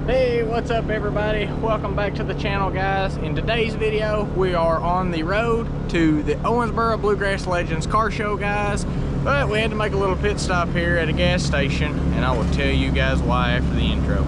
Hey, what's up everybody? Welcome back to the channel, guys. In today's video, we are on the road to the Owensboro Bluegrass Legends car show, guys. But we had to make a little pit stop here at a gas station, and I will tell you guys why after the intro.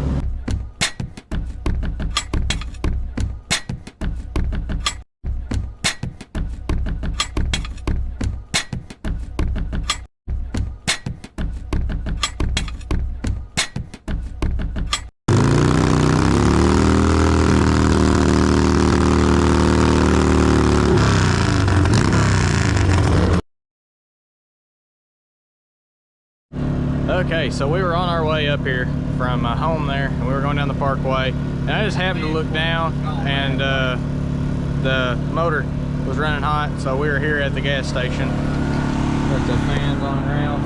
Okay, so we were on our way up here from home there, and we were going down the parkway, and I just happened to look down, and the motor was running hot, so we were here at the gas station. Got the fans on Ralph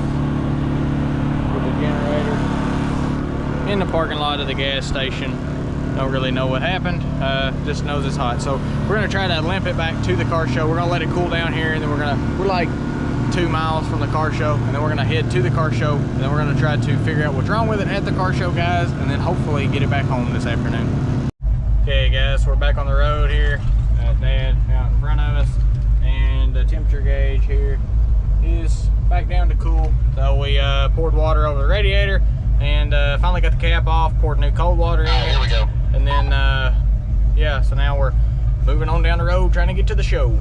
with the generator in the parking lot of the gas station. Don't really know what happened, just knows it's hot. So we're gonna try to limp it back to the car show. We're gonna let it cool down here, and then we're like 2 miles from the car show, and then we're gonna head to the car show, and then we're gonna try to figure out what's wrong with it at the car show, guys, and then hopefully get it back home this afternoon. Okay guys, we're back on the road here. Dad out in front of us, and the temperature gauge here is back down to cool. So we poured water over the radiator, and finally got the cap off, poured new cold water in it. Here we go. And then yeah, so now we're moving on down the road trying to get to the show.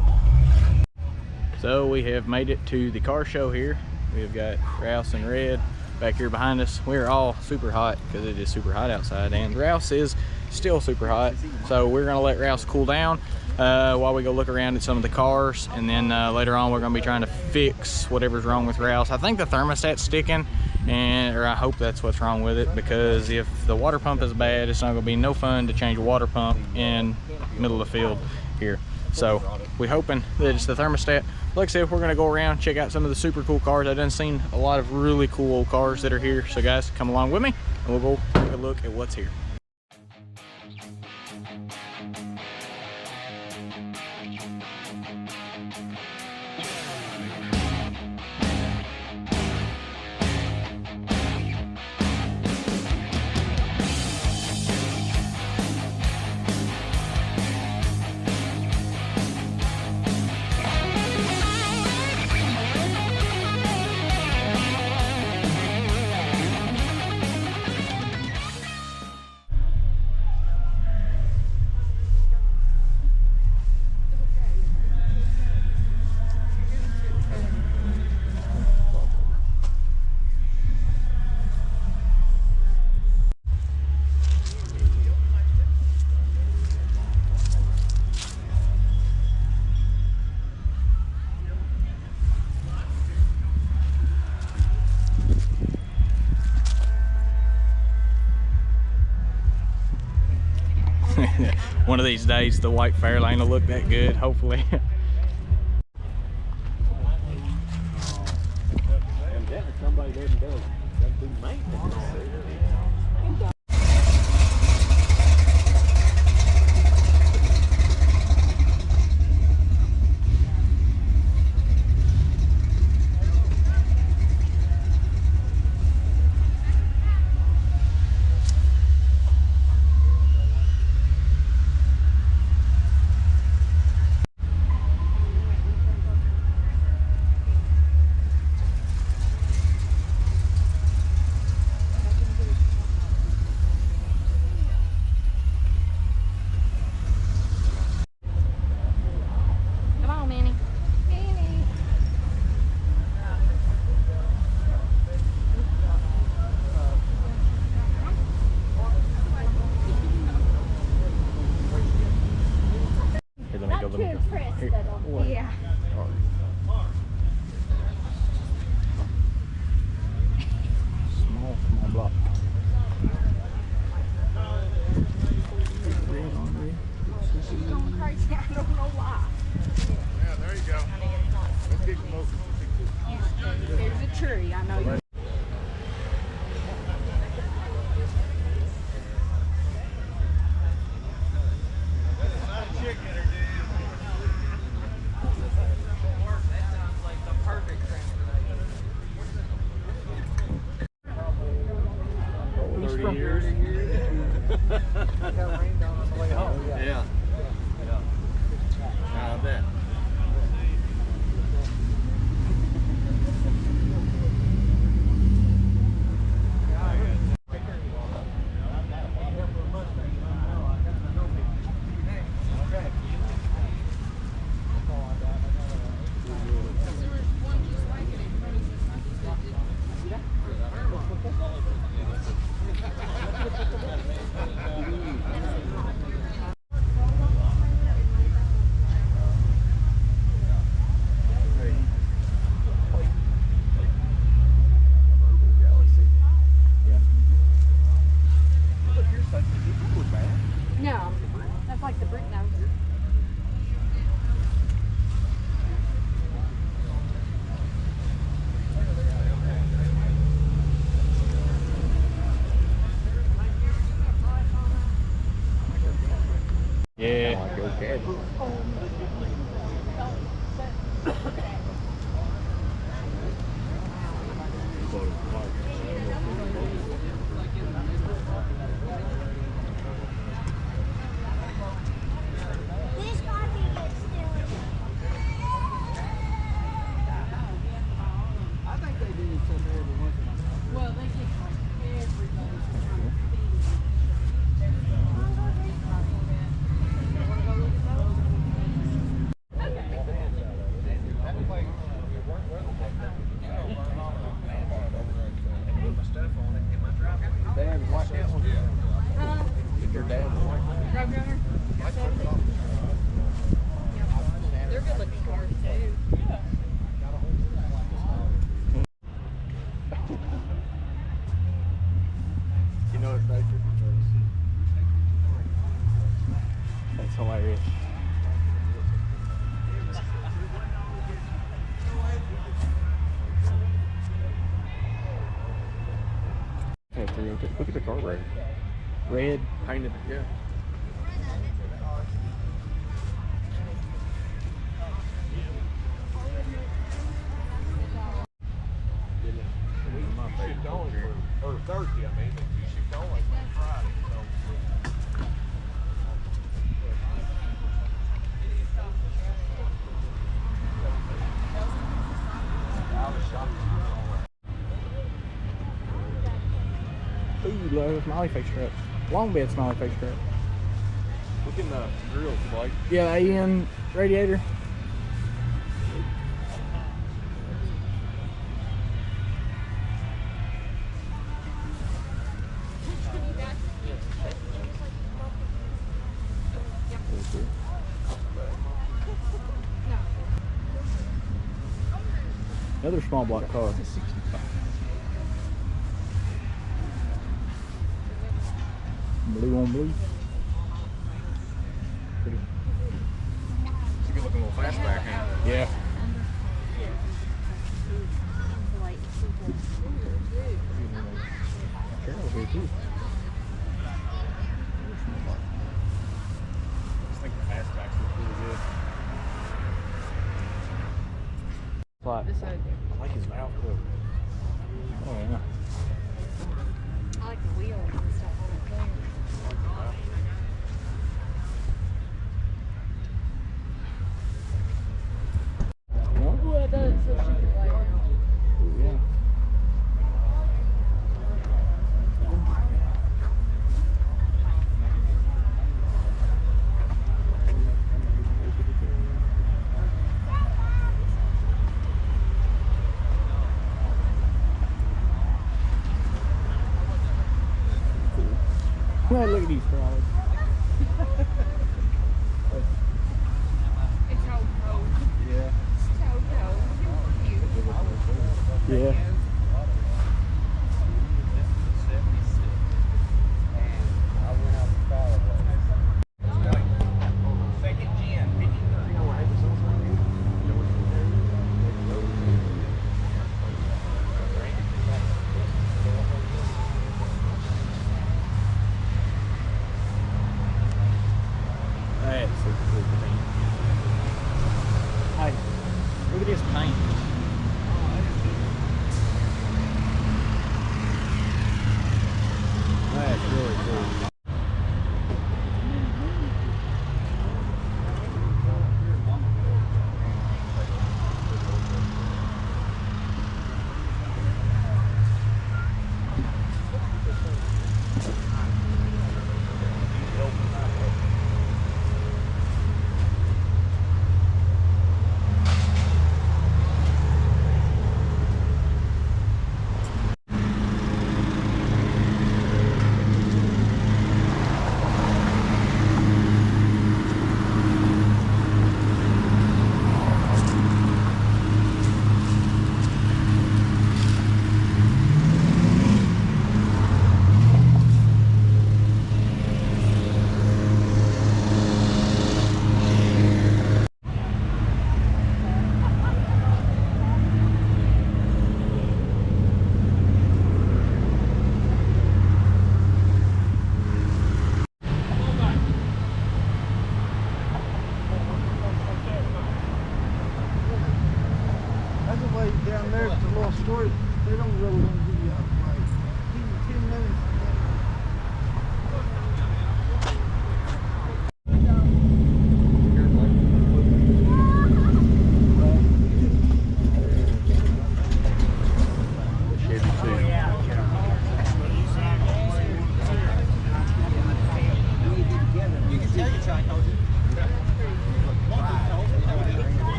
So we have made it to the car show here. We've got Rouse and Red back here behind us. We're all super hot because it is super hot outside, and Rouse is still super hot. So we're gonna let Rouse cool down while we go look around at some of the cars, and then later on we're gonna be trying to fix whatever's wrong with Rouse. I think the thermostat's sticking, or I hope that's what's wrong with it, because if the water pump is bad, it's not gonna be no fun to change a water pump in the middle of the field here. So we're hoping that it's the thermostat. Like I said, we're gonna go around, check out some of the super cool cars. I've done seen a lot of really cool old cars that are here. So guys, come along with me, and we'll go take a look at what's here. One of these days the white Fairlane will look that good, hopefully. Good. They're good looking cars too. You know it's right. That's hilarious. Look at the car red painted. Yeah. Or Thursday, I mean, but you shipped on like Friday, so. Ooh, low smiley face strap. Long bed smiley face strap. Look in the grills, Blake. Yeah, AN radiator. Another small block car. Blue on blue. Pretty. It's a good looking little fastback, huh? Yeah. Carol's here too. I think the fastbacks look really good. What? I like his valve cover. Oh yeah. I like the wheels and stuff on it there. No? Well, it does, so she can lay down. Ooh, yeah. Well, look at these frogs. It's so cold. Yeah. So cold. Yeah. That's super cool paint. Hey, look at this paint.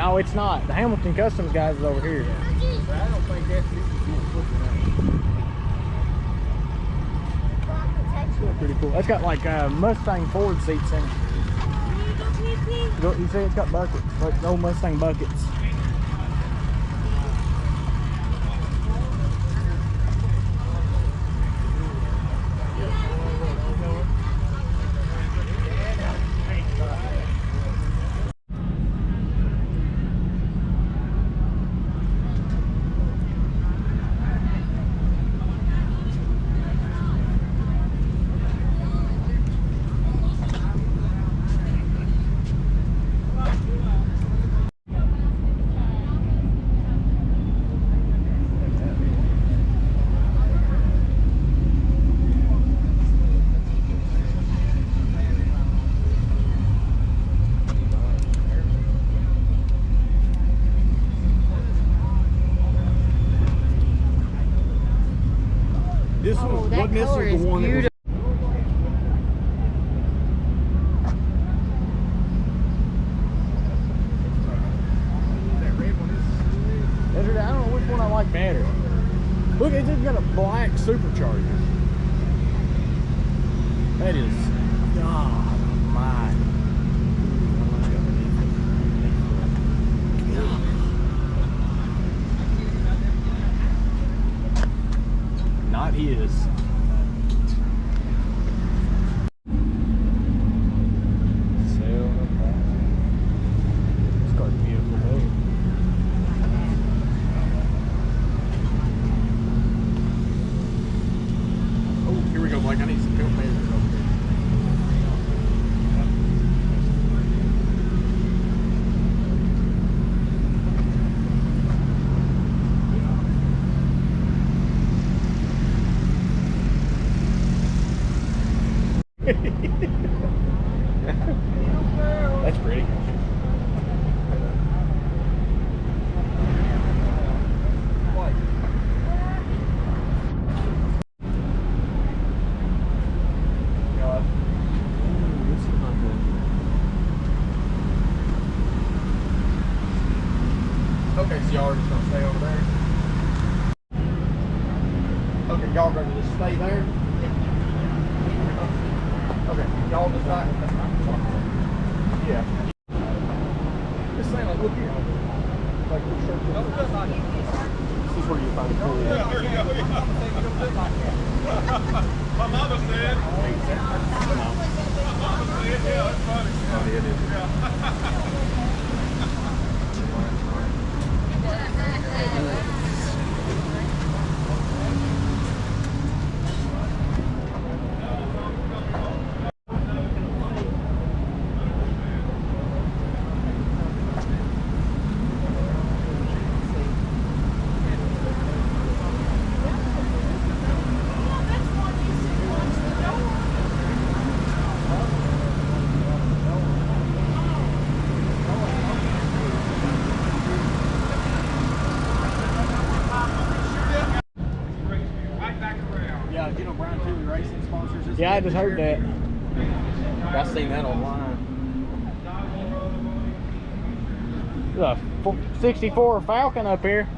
No, it's not. The Hamilton Customs guys is over here. But I don't think that's Still pretty cool. That's got like Mustang Ford seats in it. You see it's got buckets, like old Mustang buckets. This Oh, one, that wasn't this color was is the one that was beautiful. that red one is. I don't know which one I like better. Look, it's just got a black supercharger. That is, God almighty. Not his. This car's beautiful though. Oh, here we go, Blake. I need some pill measures over here. That's pretty. Okay, so y'all are just gonna stay over there. Okay, y'all gonna just stay there. Okay, y'all decide. Yeah. Just saying, like, look here. Like, we're sure. This is where you find cool. Yeah, there you go. My mama said. My mama said, yeah, that's funny. Oh, yeah, it is. Yeah, I just heard that. I seen that online. There's a 64 Falcon up here.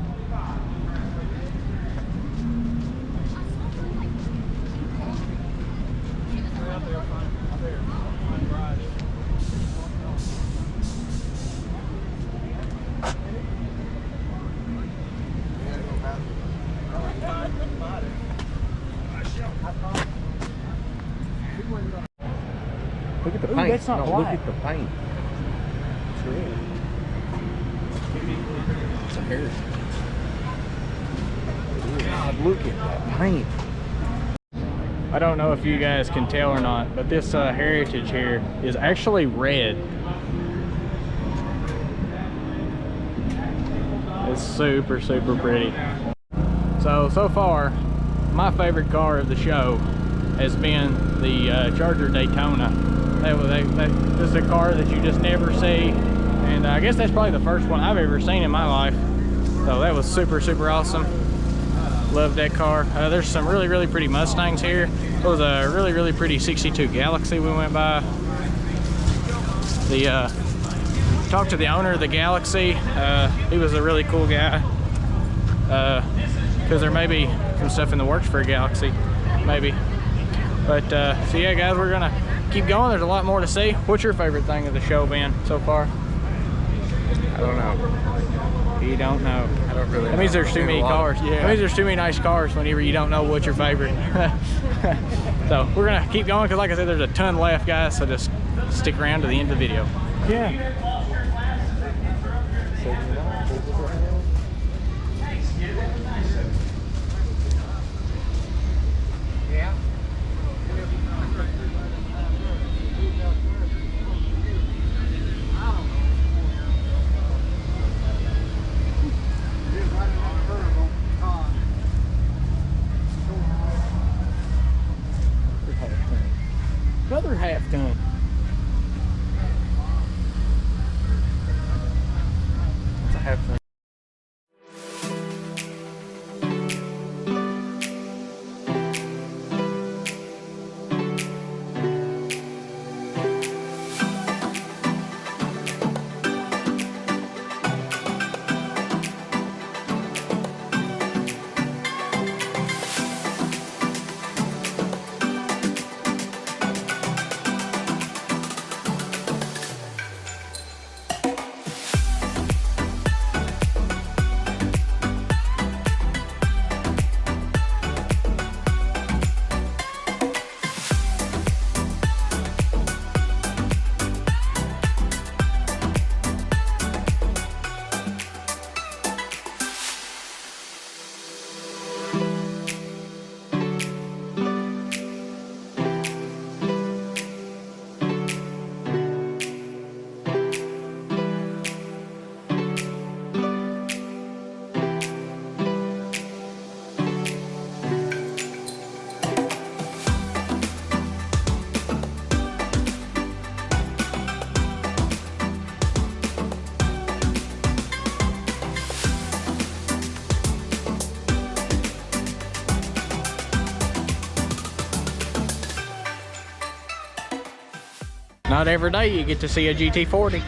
Look at the Ooh, paint. that's not no, black. Look at the paint. It's red. It's a heritage. God, look at that paint. I don't know if you guys can tell or not, but this Heritage here is actually red. It's super, super pretty. So far, my favorite car of the show has been the Charger Daytona. This is a car that you just never see, and I guess that's probably the first one I've ever seen in my life. So that was super, super awesome. Love that car. There's some really, really pretty Mustangs here. There was a really, really pretty 62 Galaxy we went by. The talked to the owner of the Galaxy. He was a really cool guy. Because there may be some stuff in the works for a Galaxy, maybe. But so yeah, guys, we're gonna keep going. There's a lot more to see. What's your favorite thing of the show been so far? I don't know. You don't know. I don't really. That means there's too many cars. Yeah. That means there's too many nice cars whenever you don't know what's your favorite. So we're gonna keep going because, like I said, there's a ton left, guys. So just stick around to the end of the video. Yeah. Another half ton. It's a half ton. Not every day you get to see a GT40.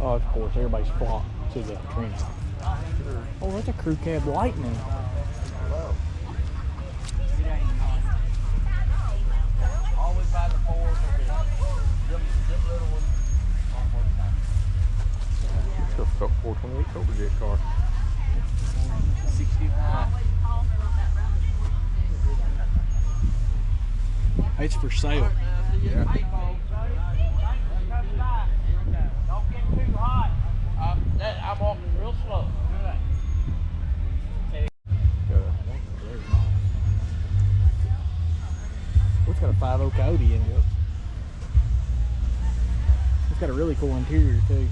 Oh, of course, everybody's flocked to the Trina. Oh, that's a crew cab Lightning. It's a 428 Cobra Jet car. 65. It's for sale. Yeah. I'm walking real slow. It's got a 5.0 Coyote in it. It's got a really cool interior too.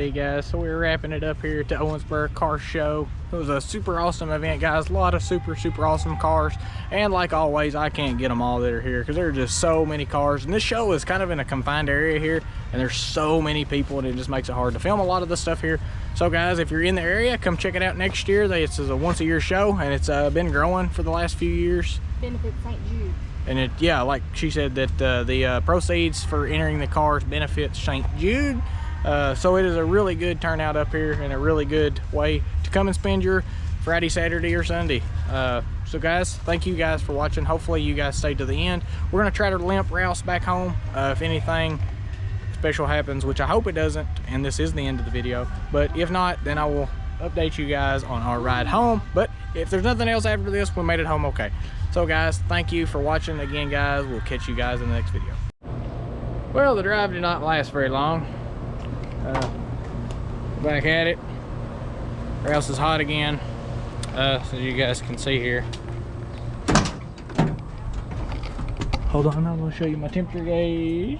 Alrighty guys, so we're wrapping it up here at the Owensboro Car Show. It was a super awesome event, guys. A lot of super awesome cars, and like always, I can't get them all that are here because there are just so many cars, and this show is kind of in a confined area here, and there's so many people, and it just makes it hard to film a lot of the stuff here. So guys, if you're in the area, come check it out next year. This is a once-a-year show, and it's been growing for the last few years. Benefit St. Jude. And yeah, like she said, that the proceeds for entering the cars benefits St. Jude. So it is a really good turnout up here and a really good way to come and spend your Friday, Saturday, or Sunday. So guys, thank you guys for watching. Hopefully you guys stay to the end. We're gonna try to limp Rouse back home if anything special happens, which I hope it doesn't, and this is the end of the video. But if not, then I will update you guys on our ride home. But if there's nothing else after this, we made it home okay. So guys, thank you for watching again, guys. We'll catch you guys in the next video. Well, the drive did not last very long. Back at it. Rouse is hot again, so you guys can see here. Hold on, I'm gonna show you my temperature gauge.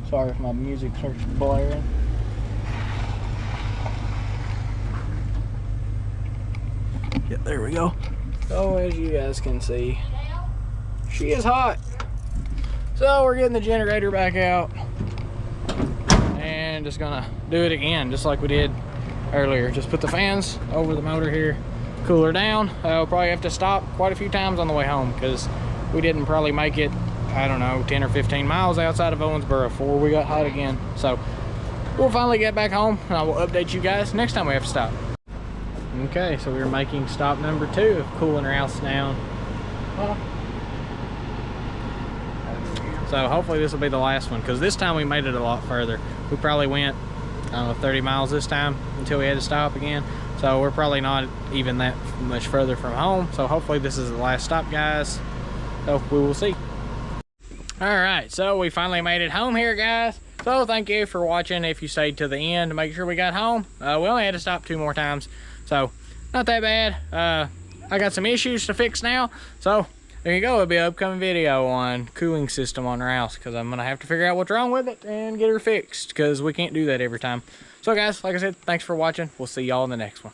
Sorry if my music starts blaring. Yeah, there we go. So as you guys can see, she is hot. So we're getting the generator back out and just gonna do it again, just like we did earlier. Just put the fans over the motor here, cool her down. We'll probably have to stop quite a few times on the way home because we didn't probably make it, I don't know, 10 or 15 miles outside of Owensboro before we got hot again. So we'll finally get back home, and I will update you guys next time we have to stop. Okay, so we're making stop number 2 of cooling our house down. So hopefully this will be the last one, because this time we made it a lot further. We probably went, I don't know, 30 miles this time until we had to stop again. So we're probably not even that much further from home. So hopefully this is the last stop, guys. So we will see. All right, so we finally made it home here, guys. So thank you for watching. If you stayed to the end to make sure we got home, we only had to stop 2 more times. So not that bad. I got some issues to fix now. So there you go. It'll be an upcoming video on cooling system on our house, because I'm gonna have to figure out what's wrong with it and get her fixed, because we can't do that every time. So guys, like I said, thanks for watching. We'll see y'all in the next one.